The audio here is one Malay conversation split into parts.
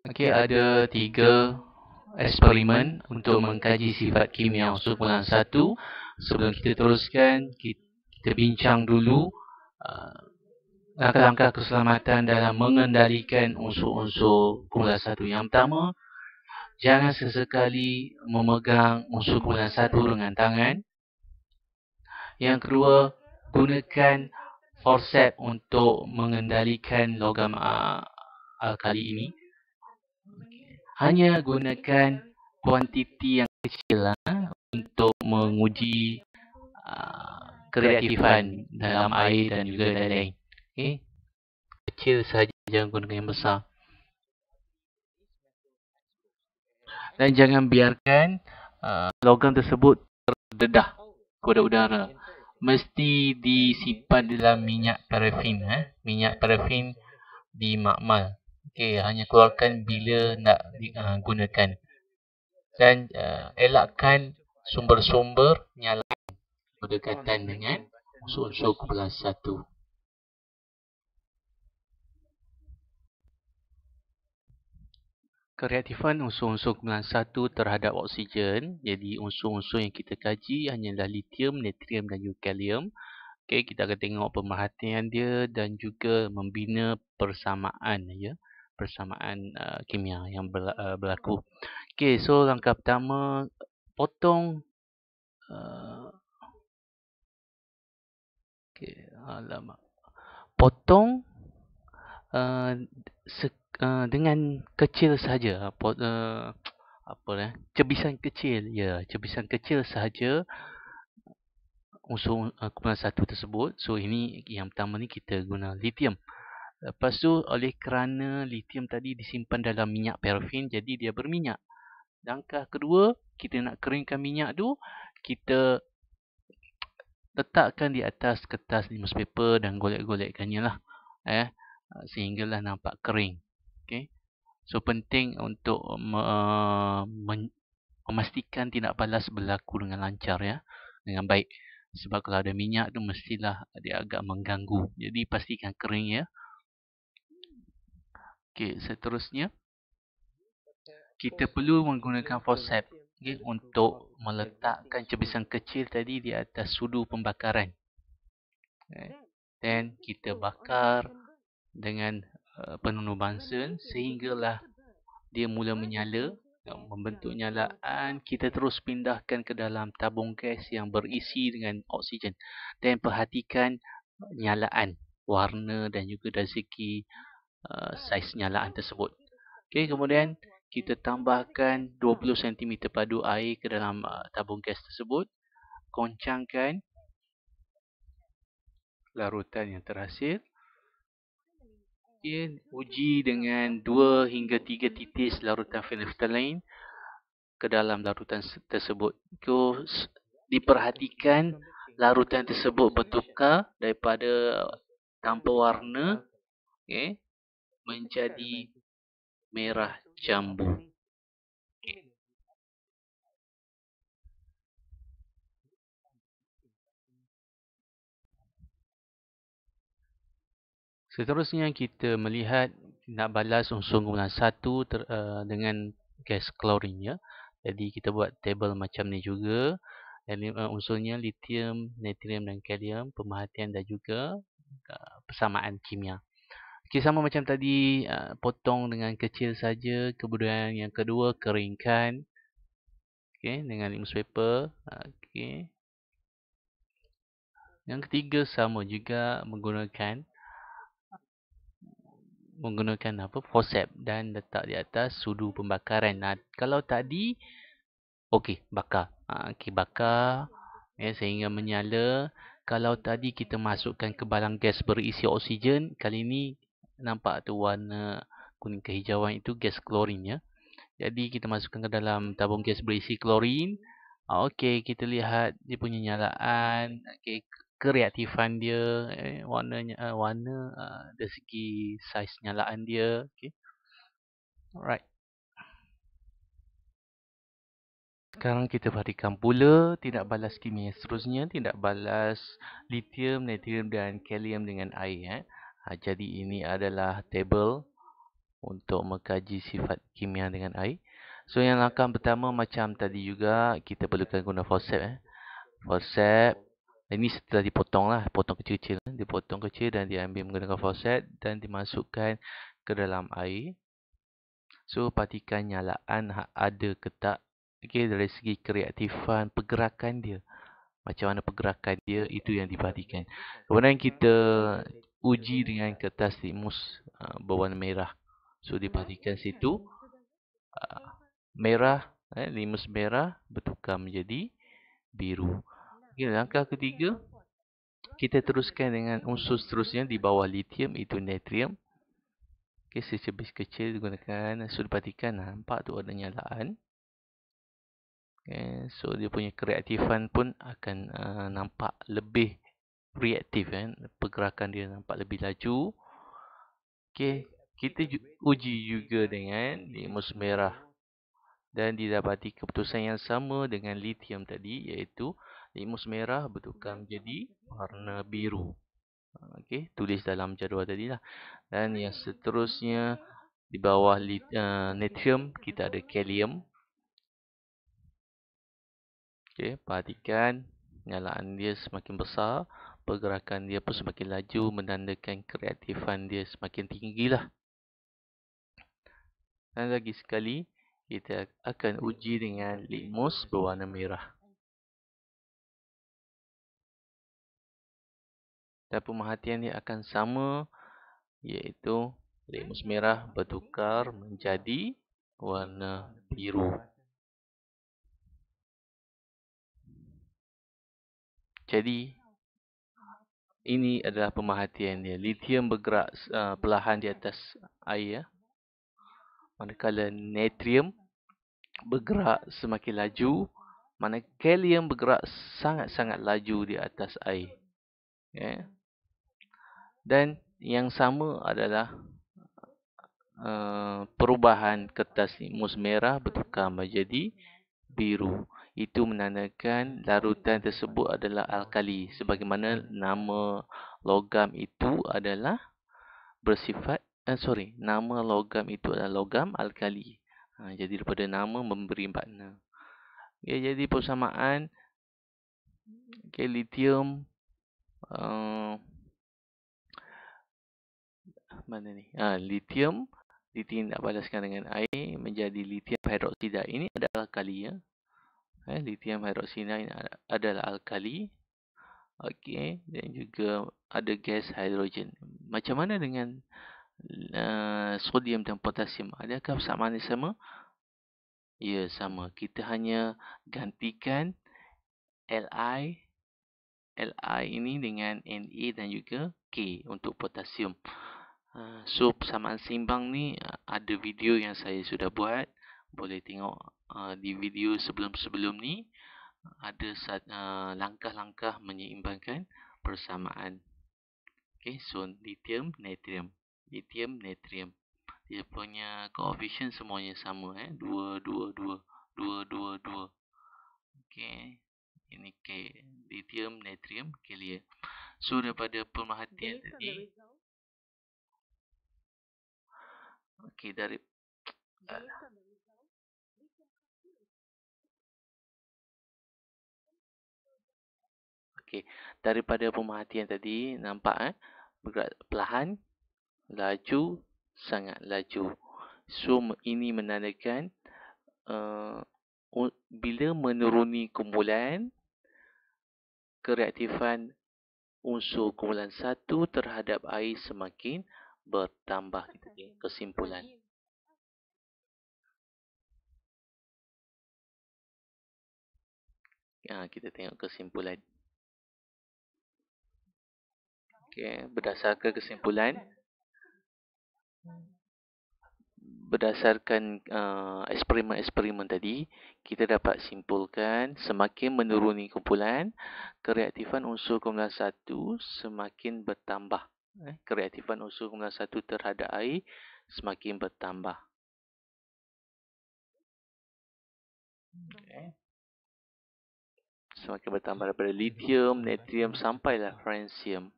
Okey, ada 3 eksperimen untuk mengkaji sifat kimia unsur kumpulan 1. Sebelum kita teruskan, kita bincang dulu langkah-langkah keselamatan dalam mengendalikan unsur-unsur kumpulan 1. Yang pertama, jangan sesekali memegang unsur kumpulan 1 dengan tangan. Yang kedua, gunakan forceps untuk mengendalikan logam alkali ini. Hanya gunakan kuantiti yang kecil untuk menguji kereaktifan dalam air dan juga lain-lain. Okay? Kecil saja, jangan gunakan yang besar. Dan jangan biarkan logam tersebut terdedah kepada udara. Mesti disimpan dalam minyak parafin. Minyak parafin dimakmal. Okey, hanya keluarkan bila nak gunakan. Dan elakkan sumber-sumber nyala berdekatan dengan unsur-unsur kumpulan 1. Kereaktifan unsur-unsur kumpulan 1 terhadap oksigen. Jadi unsur-unsur yang kita kaji hanyalah lithium, natrium dan juga kalium. Okey, kita akan tengok pemerhatian dia dan juga membina persamaan persamaan kimia yang berlaku. Okey, so langkah pertama, potong potong dengan kecil saja. Cebisan kecil. Ya, cebisan kecil sahaja unsur kumpulan 1 tersebut. So ini yang pertama ni kita guna lithium. Lepas tu, oleh kerana lithium tadi disimpan dalam minyak parafin, jadi dia berminyak. Langkah kedua, kita nak keringkan minyak tu, kita letakkan di atas kertas newspaper dan golek-golekkannya lah. Sehinggalah nampak kering. Okay. So penting untuk memastikan tindak balas berlaku dengan lancar, dengan baik. Sebab kalau ada minyak tu mestilah dia agak mengganggu. Jadi pastikan kering, ya. Okey, seterusnya kita perlu menggunakan forceps untuk meletakkan cebisan kecil tadi di atas sudu pembakaran. Dan kita bakar dengan penuh Bunsen sehinggalah dia mula menyala, membentuk nyalaan. Kita terus pindahkan ke dalam tabung gas yang berisi dengan oksigen. Dan perhatikan nyalaan, warna dan juga dari segi saiz nyalaan tersebut. Okey, kemudian kita tambahkan 20 cm padu air ke dalam tabung gas tersebut. Goncangkan larutan yang terhasil. Uji dengan 2 hingga 3 titis larutan phenolphthalein ke dalam larutan tersebut. Diperhatikan larutan tersebut bertukar daripada tanpa warna menjadi merah jambu. Seterusnya kita melihat nak balas unsur kumpulan 1 dengan gas klorin, Jadi kita buat table macam ni juga. Unsurnya lithium, natrium dan kalium, pemerhatian dan juga persamaan kimia. Okey, sama macam tadi, potong dengan kecil saja. Kemudian yang kedua, keringkan. Okey, dengan newspaper. Okey. Yang ketiga sama juga menggunakan forceps dan letak di atas sudu pembakaran. Kalau tadi bakar. Bakar sehingga menyala. Kalau tadi kita masukkan ke balang gas berisi oksigen, kali ini nampak tu warna kuning kehijauan itu gas klorin, Jadi kita masukkan ke dalam tabung gas berisi klorin. Kita lihat dia punya nyalaan, kereaktifan dia, warnanya, dari segi saiz nyalaan dia. Alright. Sekarang kita perhatikan pula tindak balas kimia seterusnya, tindak balas lithium, natrium dan kalium dengan air. Jadi ini adalah table untuk mengkaji sifat kimia dengan air. So yang langkah pertama macam tadi juga, kita perlukan guna forceps. Forceps ini setelah dipotong lah, potong kecil-kecil. Dipotong kecil dan diambil menggunakan forceps dan dimasukkan ke dalam air. So pastikan nyalaan ada ke tak. Okay, dari segi kreatifan pergerakan dia, macam mana pergerakan dia, itu yang diperhatikan. Kemudian kita uji dengan kertas litmus berwarna merah. So diperhatikan situ merah, litmus merah bertukar menjadi biru. Okay, langkah ketiga, kita teruskan dengan unsur seterusnya di bawah lithium, itu natrium. Okay, secebis kecil digunakan. So diperhatikan nampak tu ada nyalaan. Okay, so dia punya kreatifan pun akan nampak lebih reaktif kan. Pergerakan dia nampak lebih laju. Okay, kita uji juga dengan litmus merah. Dan didapati keputusan yang sama dengan lithium tadi, iaitu litmus merah bertukar menjadi warna biru. Okay, tulis dalam jadual tadi lah. Dan yang seterusnya di bawah natrium kita ada kalium. Okay, perhatikan nyalaan dia semakin besar, pergerakan dia pun semakin laju, menandakan kreatifan dia semakin tinggi lah. Dan lagi sekali, kita akan uji dengan litmus berwarna merah. Dan pemerhatian dia akan sama, iaitu litmus merah bertukar menjadi warna biru. Jadi, ini adalah pemerhatian dia. Lithium bergerak perlahan di atas air. Manakala natrium bergerak semakin laju. Manakala kalium bergerak sangat-sangat laju di atas air. Okay. Dan yang sama adalah perubahan kertas litmus merah bertukar menjadi biru. Itu menandakan larutan tersebut adalah alkali. Sebagaimana nama logam itu adalah bersifat, nama logam itu adalah logam alkali. Jadi daripada nama memberi makna. Okay, jadi persamaan lithium mana ni? Lithium ditindak balaskan dengan air menjadi lithium hidroksida. Ini adalah alkali ya. Lithium hidroksida ini adalah alkali. Okey, dan juga ada gas hidrogen. Macam mana dengan sodium dan potasium? Adakah persamaan yang sama? Ya, sama. Kita hanya gantikan Li ini dengan Na dan juga K untuk potasium. So persamaan seimbang ni ada video yang saya sudah buat. Boleh tengok di video sebelum-sebelum ni. Ada langkah-langkah menyeimbangkan persamaan. Okay, so lithium, natrium. Lithium, natrium. Dia punya coefficient semuanya sama. 2, 2, 2. 2, 2, 2. Okay. Ini K. Lithium, natrium, kalium. So daripada pemerhatian tadi. Okay, dari daripada pemerhatian tadi nampak bergerak perlahan, laju, sangat laju. So ini menandakan bila menuruni kumpulan, kereaktifan unsur kumpulan 1 terhadap air semakin bertambah. Kesimpulan. Kita tengok kesimpulan. Okay, berdasarkan kesimpulan, berdasarkan eksperimen-eksperimen tadi, kita dapat simpulkan semakin menuruni kumpulan, kereaktifan unsur kumpulan 1 semakin bertambah. Kereaktifan unsur kumpulan 1 terhadap air semakin bertambah. Okay. Semakin bertambah daripada lithium, natrium sampailah francium.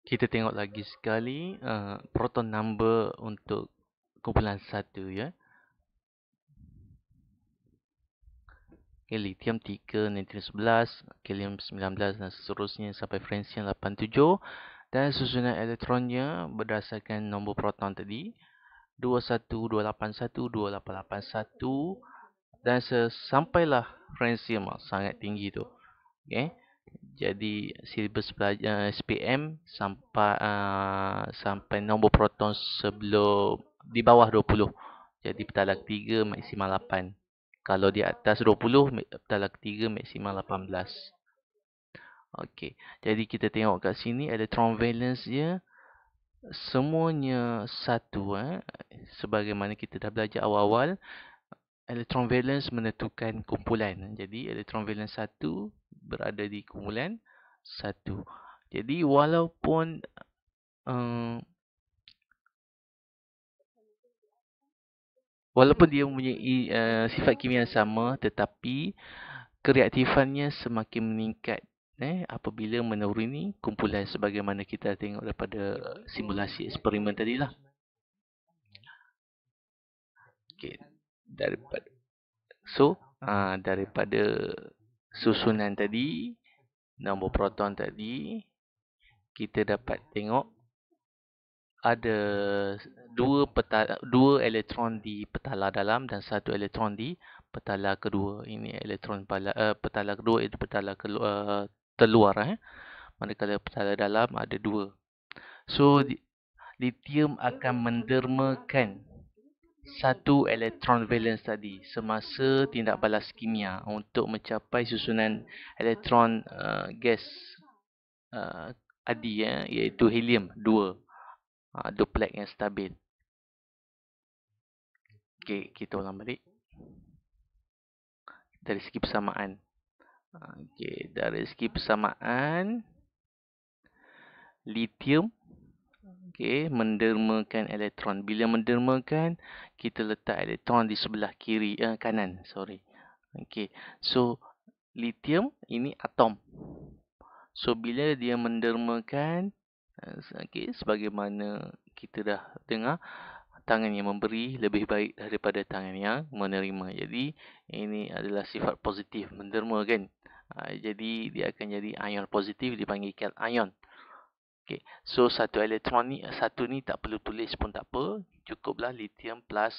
Kita tengok lagi sekali proton number untuk kumpulan 1 ya. Okay, lithium 3, natrium 11, helium 19 dan seterusnya sampai francium 87. Dan susunan elektronnya berdasarkan nombor proton tadi 21, 281, 2881 dan sampailah francium sangat tinggi tu. Okay. Jadi silibus SPM sampai nombor proton sebelum di bawah 20. Jadi petala ketiga maksimal 8. Kalau di atas 20, petala ketiga maksimal 18. Okey. Jadi kita tengok kat sini elektron valence dia semuanya satu sebagaimana kita dah belajar awal-awal. Elektron valence menentukan kumpulan. Jadi elektron valence 1 berada di kumpulan 1. Jadi walaupun dia mempunyai sifat kimia yang sama, tetapi kereaktifannya semakin meningkat apabila menuruni kumpulan sebagaimana kita tengok daripada simulasi eksperimen tadilah. Okey. Daripada susunan tadi, nombor proton tadi, kita dapat tengok ada dua elektron di petala dalam dan satu elektron di petala kedua. Ini elektron petala kedua, itu petala terluar. Manakala petala dalam ada dua. So, lithium akan mendermakan satu elektron valence tadi semasa tindak balas kimia untuk mencapai susunan elektron gas adi iaitu helium 2. Duplex yang stabil. Okey, kita ulang balik. Dari segi persamaan. Okey, dari segi persamaan, lithium mendermakan elektron. Bila mendermakan, kita letak elektron di sebelah kiri kanan, sorry. Okey. So lithium ini atom. So bila dia mendermakan, sebagaimana kita dah dengar, tangan yang memberi lebih baik daripada tangan yang menerima. Jadi ini adalah sifat positif, menderma kan. Jadi dia akan jadi ion positif, dipanggil cation. Okay. So satu ni tak perlu tulis pun tak apa. Cukuplah lithium plus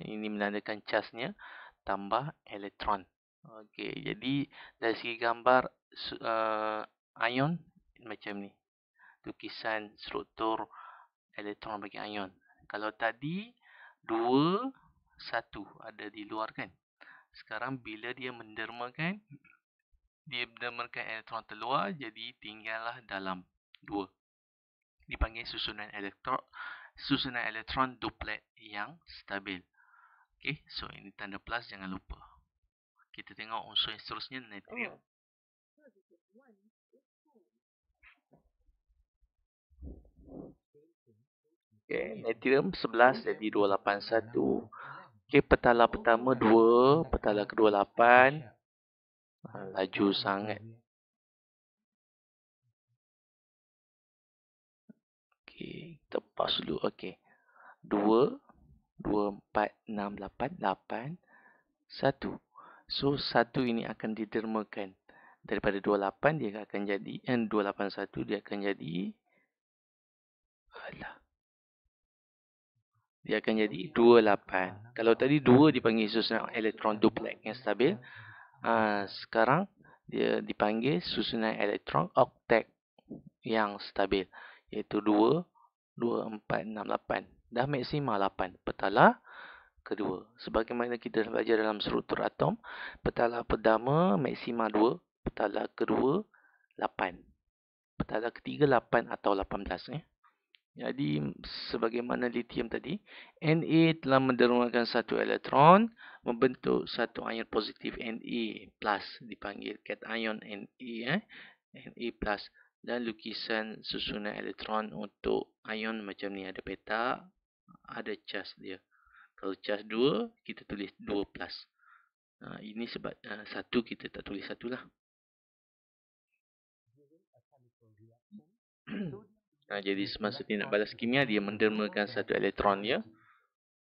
ini menandakan charge-nya tambah elektron. Okay. Jadi dari segi gambar ion macam ni. Lukisan struktur elektron bagi ion. Kalau tadi 2, 1 ada di luar kan. Sekarang bila dia mendermakan, elektron terluar, jadi tinggallah dalam 2. Dipanggil susunan elektron duplet yang stabil. Okey, so ini tanda plus, jangan lupa. Kita tengok unsur yang seterusnya, natrium. Okay, natrium 11 jadi 281. Okey, petala pertama 2, petala kedua 8. Laju sangat. Okey, tepas dulu. Okey. 2, 2, 4, 6, 8, 8, 1. So, 1 ini akan didermakan. Daripada 28 dia akan jadi 281 dia akan jadi dia akan jadi 28. Kalau tadi 2 dipanggil susunan elektron duplex yang stabil, sekarang dia dipanggil susunan elektron octet yang stabil, iaitu 2, 2, 4, 6, 8. Dah maksimal 8 petala kedua. Sebagaimana kita dah belajar dalam struktur atom, petala pertama maksimal 2, petala kedua 8. Petala ketiga 8 atau 18. Jadi sebagaimana lithium tadi, Na telah mendermakan satu elektron, membentuk satu ion positif Na+, dipanggil cation Na, Na+, dan lukisan susunan elektron untuk ion macam ni, ada petak, ada charge dia. Kalau charge 2, kita tulis 2+. Ini sebab 1 kita tak tulis 1 lah. Jadi semasa dia nak balas kimia, dia mendermakan satu elektron dia.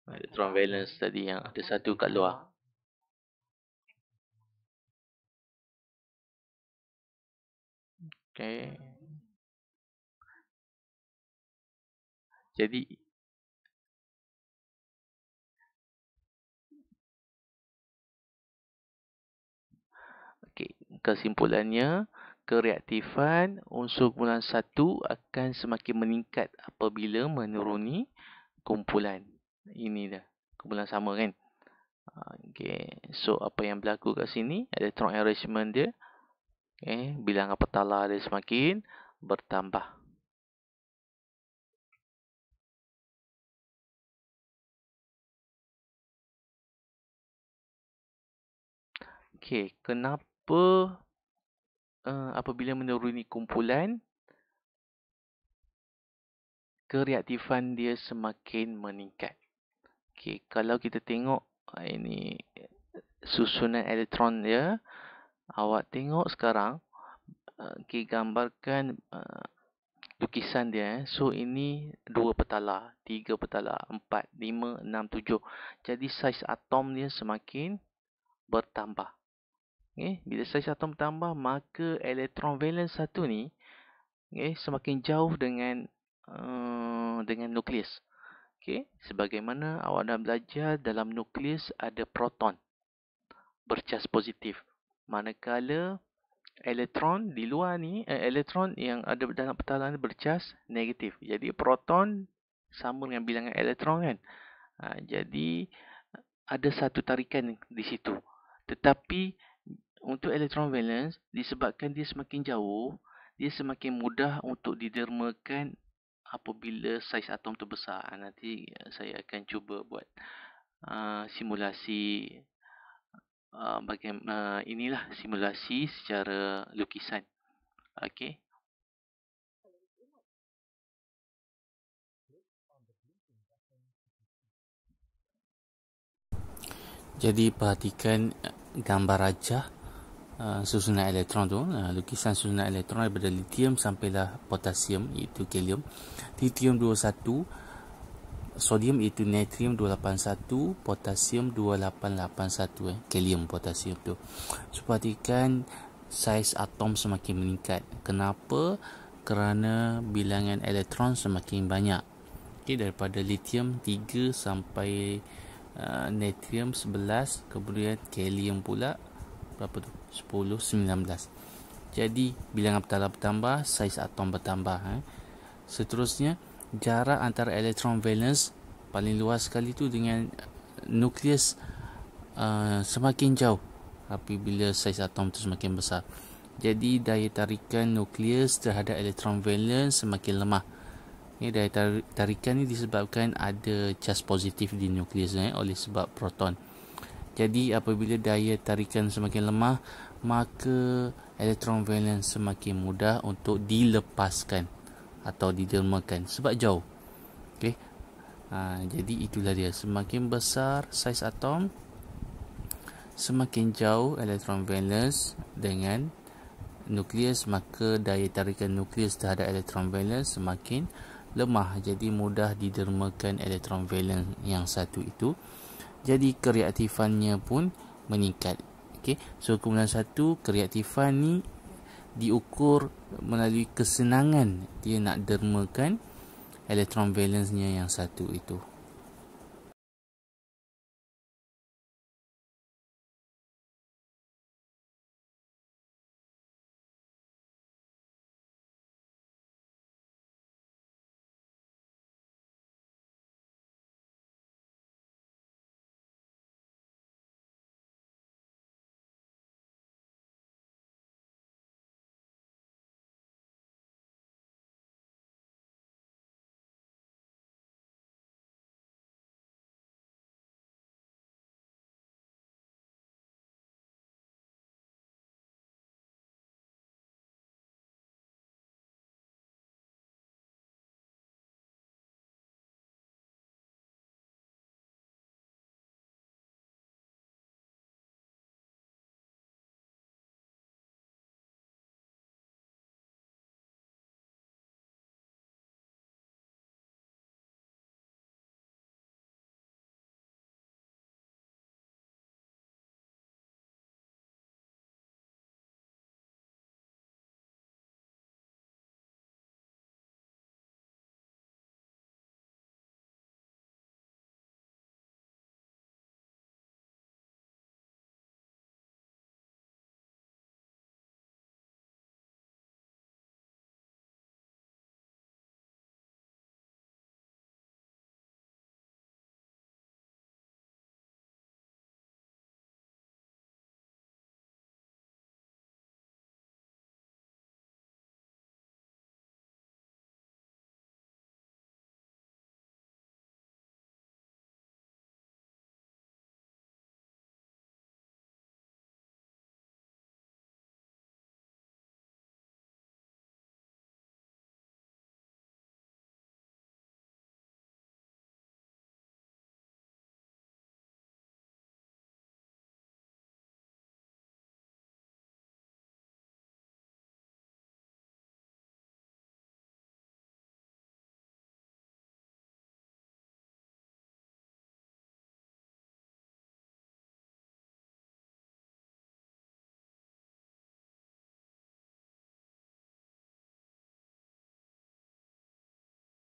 Elektron valence tadi yang ada satu kat luar. Okay. Jadi kesimpulannya, kereaktifan unsur kumpulan 1 akan semakin meningkat apabila menuruni kumpulan. Ini dah kumpulan sama kan. So apa yang berlaku kat sini, electron enrichment dia, bilangan petala dia semakin bertambah. Kenapa apabila menuruni kumpulan, kereaktifan dia semakin meningkat? Kalau kita tengok ini susunan elektron dia, awak tengok sekarang, gambarkan lukisan dia. So ini 2 petala, 3 petala, 4, 5, 6, 7. Jadi saiz atom dia semakin bertambah. Bila saiz atom bertambah, maka elektron valence 1 ni semakin jauh dengan nukleus. Sebagaimana awak dah belajar, dalam nukleus ada proton bercas positif. Manakala elektron di luar ni, elektron yang ada dalam petala ni bercas negatif. Jadi proton sama dengan bilangan elektron kan. Jadi ada satu tarikan di situ. Tetapi untuk elektron valence, disebabkan dia semakin jauh, dia semakin mudah untuk didermakan apabila saiz atom tu besar. Nanti saya akan cuba buat simulasi. Inilah simulasi secara lukisan. Okey. Jadi perhatikan gambar rajah susunan elektron tu. Lukisan susunan elektron daripada lithium sampailah potasium, iaitu helium. Lithium 21, sodium iaitu natrium 281, potasium 2881, helium potasium tu. So perhatikan saiz atom semakin meningkat. Kenapa? Kerana bilangan elektron semakin banyak. Daripada lithium 3 sampai natrium 11, kemudian helium pula berapa tu? 10, 19. Jadi bilangan petala bertambah, saiz atom bertambah. Seterusnya, jarak antara elektron valence paling luas sekali tu dengan nukleus semakin jauh apabila saiz atom tu semakin besar. Jadi daya tarikan nukleus terhadap elektron valence semakin lemah. Daya tarikan ni disebabkan ada cas positif di nukleus oleh sebab proton. Jadi apabila daya tarikan semakin lemah, maka elektron valence semakin mudah untuk dilepaskan atau didermakan sebab jauh. Jadi itulah dia, semakin besar saiz atom, semakin jauh elektron valence dengan nukleus, maka daya tarikan nukleus terhadap elektron valence semakin lemah. Jadi mudah didermakan elektron valence yang satu itu. Jadi kereaktifannya pun meningkat. So kumpulan 1, kereaktifan ni diukur melalui kesenangan dia nak dermakan elektron valence-nya yang satu itu.